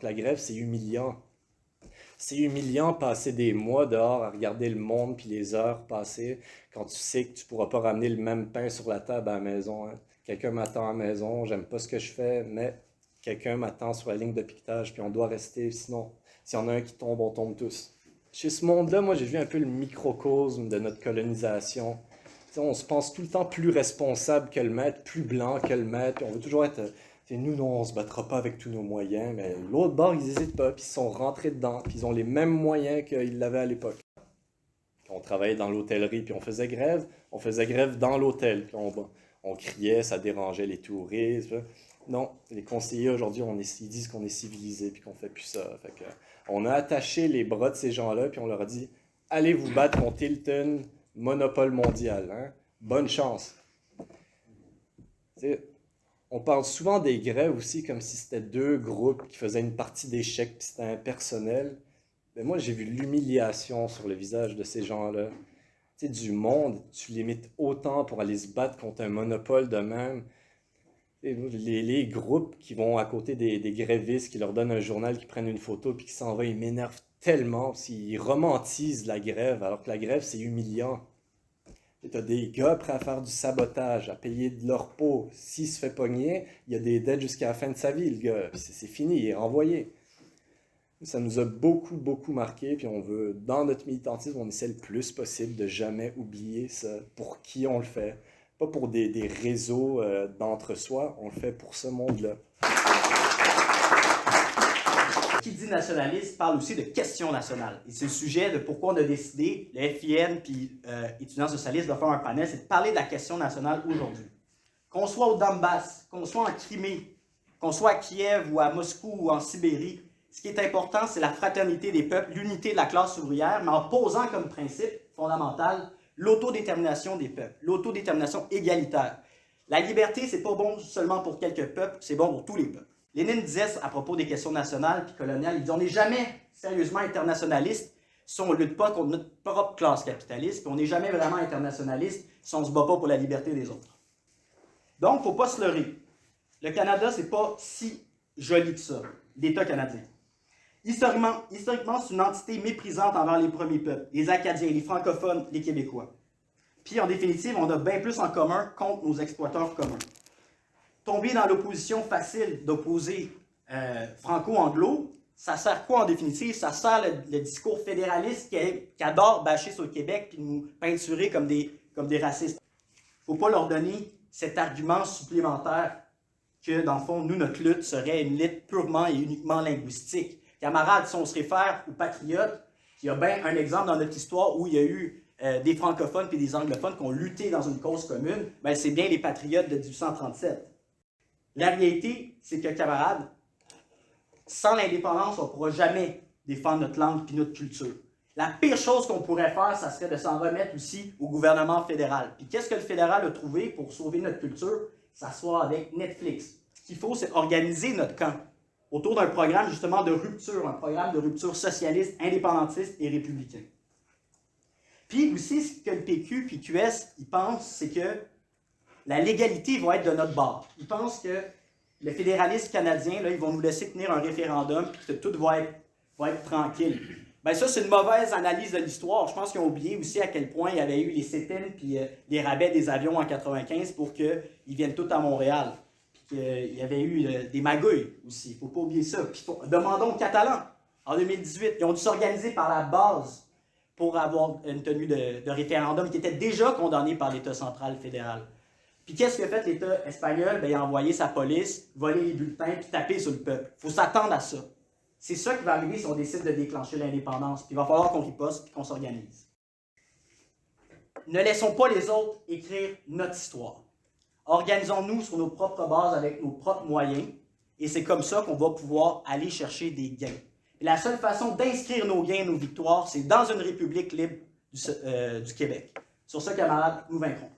que la grève, c'est humiliant. C'est humiliant passer des mois dehors à regarder le monde puis les heures passer quand tu sais que tu pourras pas ramener le même pain sur la table à la maison, hein. Quelqu'un m'attend à la maison, j'aime pas ce que je fais, mais quelqu'un m'attend sur la ligne de piquetage puis on doit rester, sinon, s'il y en a un qui tombe, on tombe tous. Chez ce monde-là, moi, j'ai vu un peu le microcosme de notre colonisation. Tu sais, on se pense tout le temps plus responsable que le maître, plus blanc que le maître, puis on veut toujours être nous, non, on se battra pas avec tous nos moyens, mais l'autre bord, ils n'hésitent pas, puis ils sont rentrés dedans, puis ils ont les mêmes moyens qu'ils l'avaient à l'époque. On travaillait dans l'hôtellerie, puis on faisait grève dans l'hôtel, puis on criait, ça dérangeait les touristes. Non, les conseillers aujourd'hui, ils disent qu'on est civilisés, puis qu'on fait plus ça. Fait que, on a attaché les bras de ces gens-là, puis on leur a dit, allez vous battre contre Hilton, monopole mondial, hein? Bonne chance. T'sais, on parle souvent des grèves aussi comme si c'était deux groupes qui faisaient une partie d'échecs puis c'était impersonnel. Mais moi, j'ai vu l'humiliation sur le visage de ces gens-là. Tu sais, du monde, tu limites autant pour aller se battre contre un monopole de même. Et les groupes qui vont à côté des grévistes, qui leur donnent un journal, qui prennent une photo puis qui s'en vont, ils m'énervent tellement. Ils romantisent la grève, alors que la grève, c'est humiliant. Tu as des gars prêts à faire du sabotage, à payer de leur peau. S'il se fait pogner, il y a des dettes jusqu'à la fin de sa vie, le gars. Puis c'est fini, il est renvoyé. Ça nous a beaucoup, beaucoup marqué. Puis on veut, dans notre militantisme, on essaie le plus possible de jamais oublier ça. Pour qui on le fait. Pas pour des réseaux d'entre-soi, on le fait pour ce monde-là. Qui dit nationaliste parle aussi de question nationale. Et c'est le sujet de pourquoi on a décidé, le FIN puis étudiants socialistes de faire un panel, c'est de parler de la question nationale aujourd'hui. Qu'on soit au Donbass, qu'on soit en Crimée, qu'on soit à Kiev ou à Moscou ou en Sibérie, ce qui est important, c'est la fraternité des peuples, l'unité de la classe ouvrière, mais en posant comme principe fondamental l'autodétermination des peuples, l'autodétermination égalitaire. La liberté, c'est pas bon seulement pour quelques peuples, c'est bon pour tous les peuples. Lénine disait à propos des questions nationales puis coloniales, il dit on n'est jamais sérieusement internationaliste si on ne lutte pas contre notre propre classe capitaliste, puis on n'est jamais vraiment internationaliste si on ne se bat pas pour la liberté des autres. Donc, il ne faut pas se leurrer. Le Canada, c'est pas si joli que ça, l'État canadien. Historiquement, c'est une entité méprisante envers les premiers peuples, les Acadiens, les francophones, les Québécois. Puis, en définitive, on a bien plus en commun contre nos exploiteurs communs. Tomber dans l'opposition facile d'opposer franco-anglo, ça sert quoi en définitive? Ça sert le discours fédéraliste qui adore bâcher sur le Québec puis nous peinturer comme des racistes. Il ne faut pas leur donner cet argument supplémentaire que, dans le fond, nous, notre lutte serait une lutte purement et uniquement linguistique. Camarades, si on se réfère aux patriotes, il y a bien un exemple dans notre histoire où il y a eu des francophones et des anglophones qui ont lutté dans une cause commune, ben, c'est bien les patriotes de 1837. La réalité, c'est que, camarades, sans l'indépendance, on ne pourra jamais défendre notre langue et notre culture. La pire chose qu'on pourrait faire, ça serait de s'en remettre aussi au gouvernement fédéral. Puis qu'est-ce que le fédéral a trouvé pour sauver notre culture? S'asseoir avec Netflix. Ce qu'il faut, c'est organiser notre camp autour d'un programme justement de rupture, un programme de rupture socialiste, indépendantiste et républicain. Puis aussi, ce que le PQ et QS, ils pensent, c'est que la légalité va être de notre bord. Ils pensent que le fédéralisme canadien, là, ils vont nous laisser tenir un référendum et que tout va être tranquille. Bien ça, c'est une mauvaise analyse de l'histoire. Je pense qu'ils ont oublié aussi à quel point il y avait eu les sit-ins puis les rabais des avions en 1995 pour qu'ils viennent tous à Montréal. Puis qu'il y avait eu des magouilles aussi. Il ne faut pas oublier ça. Puis demandons aux Catalans, en 2018, ils ont dû s'organiser par la base pour avoir une tenue de référendum qui était déjà condamnée par l'État central fédéral. Puis qu'est-ce qu'a fait l'État espagnol? Bien, il a envoyé sa police, voler les bulletins, puis taper sur le peuple. Il faut s'attendre à ça. C'est ça qui va arriver si on décide de déclencher l'indépendance. Puis il va falloir qu'on riposte et qu'on s'organise. Ne laissons pas les autres écrire notre histoire. Organisons-nous sur nos propres bases avec nos propres moyens. Et c'est comme ça qu'on va pouvoir aller chercher des gains. Et la seule façon d'inscrire nos gains, nos victoires, c'est dans une république libre du Québec. Sur ce, camarades, nous vaincrons.